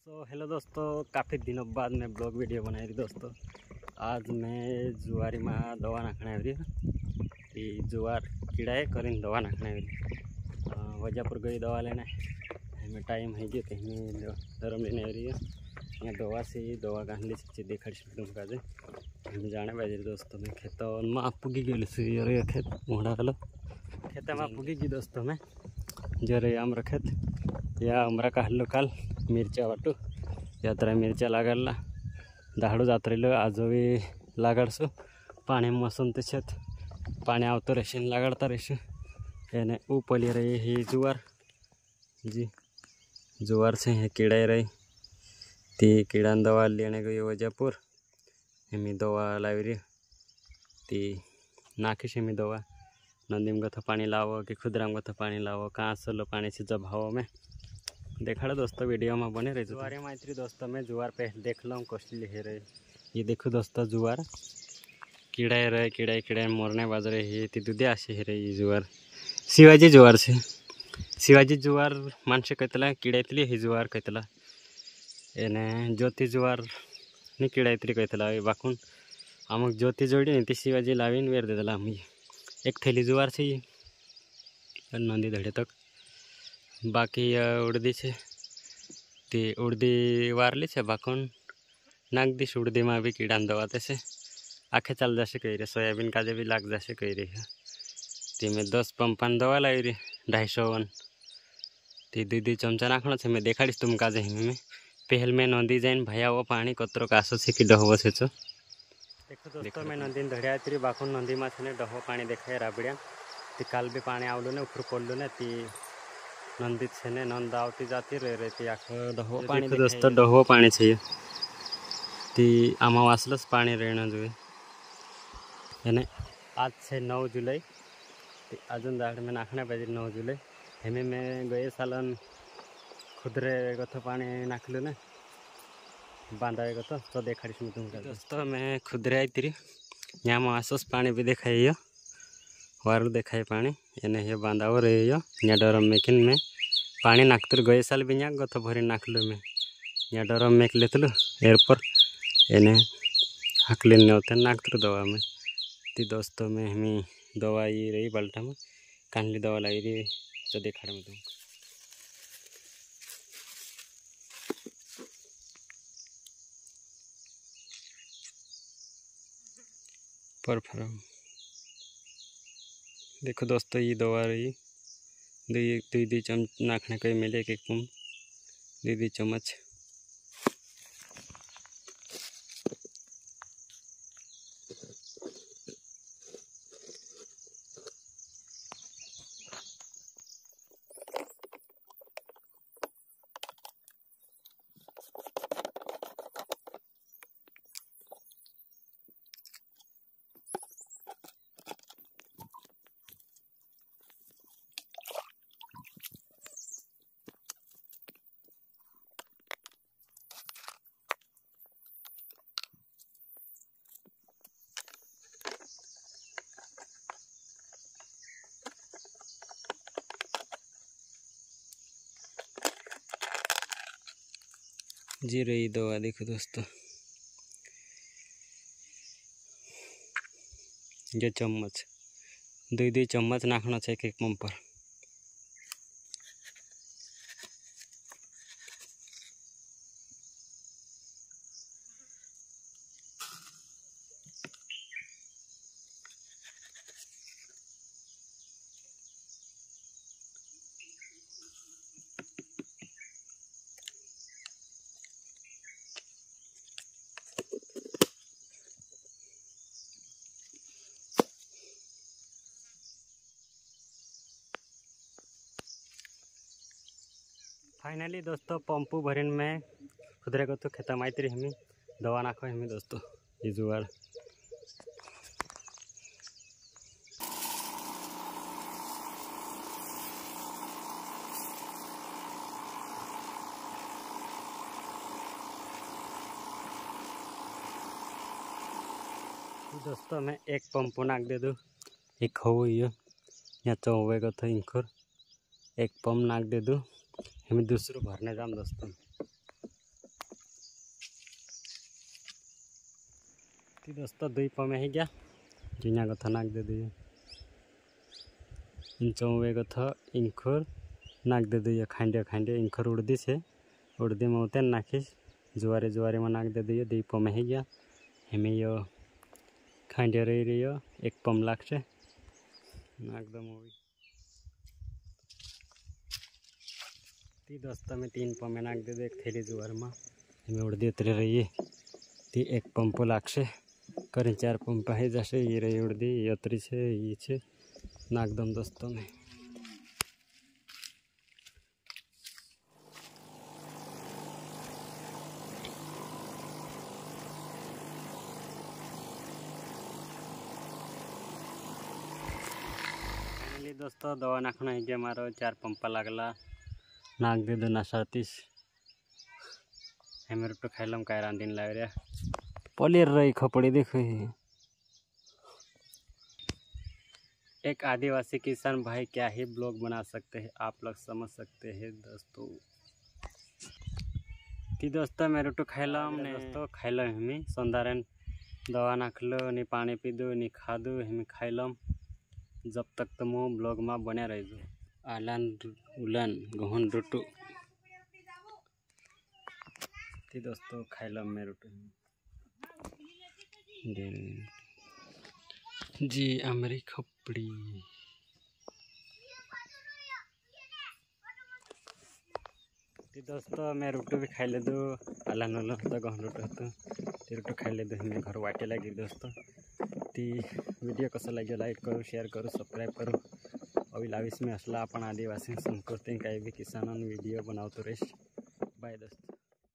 Hello दोस्तों, काफ़ी दिनों बाद मैं ब्लॉग वीडियो बना रही दोस्तों। आज मैं जुआरी में दवा नाखना रही जुआर कीड़ा है करीन दवा नाखना रही वजहपुर गई दवा लेना हमें टाइम है जी हमें धर्म लेने रही है यहाँ दवा से दवा गांधी से देखा तुमका हमें जाने बाजे दोस्तों मैं खेत में पुगी गई खेत मोड़ा गल खेत में पुगी गई दोस्तों मैं जरे आमर खेत या अमरा काढलो काल मिरच्या वाटू यात्रा मिरच्या लागला दाहाडू जात्रेलो आजोबी लागाडसो पाणी मसून त्याच्यात पाणी आवतो रेशन लागाडता रेशन याने उपली रही ही जुवार जी जुवार से है कीड़ा रही ती कीड़ा दवा लेने गई वजहपुर हमें दवा लावी रही ती नाखी हमें दवा नंदीम गथ पानी लावो कि खुदराम गथ पानी लावो कहाँ सलो पानी से जब हवा में देखा दोस्तों वीडियो में बने रही जुआरे मैत्री दोस्तों मैं जुआर पे देख लो कसली है रही ये देखो दोस्तों जुआर कीड़ा रहे कीड़ा मरने बाज रहे ती दूधे आसे है रही जुआर शिवाजी जुआर से शिवाजी जुआर मानसे कहतला कीड़ा ही जुआर कहतला एने ज्योति जुआर नहीं कीड़ा कहतला बाकून आमक ज्योति जोड़ी ती शिवाजी लावीन वेर देला आम्ही एक थैली जुआर से नंदी धड़े तक बाकी उड़दी से ती उड़दी वारली से बाकून नाक दिस उड़दी में भी कीड़ा दवाते से आखे चल जासे कही रहे सोयाबीन काजे भी लाग जासे कही रही है ती मैं 10 पंपान दवा लाई रही 250 ती दीदी चमचा नाखना से मैं देखाड़ीश तुम काजे में पहल में नदी जाइन भैया वो पानी कतरो कासो से कि डहबो से देखो दोस्तों मैं नदी धड़िया ती बाकून नदी में से डहो पानी देखाए राबड़िया ती काल भी पानी आवलो ने ऊपर पड़लो ने ती नंदी से नंद आवती जाती रही आख डहो पानी दोस्तों डहो पानी चाहिए ती आमा वासलस पानी रहना जो यानी आज से 9 जुलाई अजून दाड़ में नाखना पाहिजे 9 जुलाई हमें मैं गए सालन खुदरे गथ पानी नाखलो ने बांधा गथ तो देखाड़ीश मैं तुमका दोस्तों मैं खुदरे आई तिरी यहाँ में आसस पानी भी देखाई वारू देखाए पानी एने ये बांधाव रही यहाँ डरम मेकिन में पानी नाखतर गए साल भी यहाँ गथ भरी नाखलो में यहाँ डरम मेक लेतलु एयरपर एने हकलिन नेवते नाखतर दवा में ती दोस्तों में हमें दवा ये रही बाल्टा में कानली दवा लाई रही तो देखाड़ में तुम पर फरम देखो दोस्तों ये दवा रही दुई चम्मच नाखने कई मिले एक पुम दुई चम्मच जी रही दवा देखो दोस्तों ये चम्मच दुई चम्मच नाखना चाहिए एक पंप पर फाइनली दोस्तों पंपू भरीन में खुदरे को तो खेता माइत्री हमें दवा नाखो हमें दोस्तों ये जुआर दोस्तों मैं एक पंपू नाक दे दूँ एक हो यहाँ चौवे को तो इंखर एक पंप नाक दे दूँ हमें दूसरों भरने जाम दोस्तों ती दोस्तों दुई पमे ही गया जिना कथा नाक दे दिए इन चौवे कथा इंखर नाक दे दिए खांडे खांडे इंखर उड़दी से उड़दी में उतन नाखिस जुआरे जुआरे में नाक दे दिए दुई पमे ही गया हमें यो खांडे रही एक पम लाख से नाक दम हुई ती दोस्तों में 3 पमे नाक दे दे एक थैली जुआर में हमें उड़दी उतरे रही है ती एक पंप लागशे करें 4 पंप है जैसे ये रही उड़दी ये उतरी से ये छे नाकदम दोस्तों में फाइनली दोस्तों दवा नाखना है गया मारो 4 पंपा लागला नाक दे दो ना 37 हमें तो खाइलम काय रांधीन लाव रे पलेर रही खपड़ी देखो एक आदिवासी किसान भाई क्या ही ब्लॉग बना सकते हैं आप लोग समझ सकते हैं दोस्तों। ती दोस्तों मेरे तो खाइलम ने दोस्तों खाइलम हमें संधारण दवा नाखलो नि पानी पीदो नि खादो हमें खाइलम जब तक तो मो ब्लॉग में बने रहो आलन उलन गहन रोटू ती दोस्तों खाइलम मेरे तो जी अमरी खपड़ी ती दोस्तों मैं रोटू भी खाई ले दो आलन उलन तो गहन रोटू तो ती रोटू खाई ले दो हमें घर वाटे लगी दोस्तों ती वीडियो कसं लगे लाइक करो शेयर करो सब्सक्राइब करो अभी लाविस में असला अपन आदिवासी संस्कृति काही भी किसानन वीडियो बनावतो रेस बाय दोस्तों।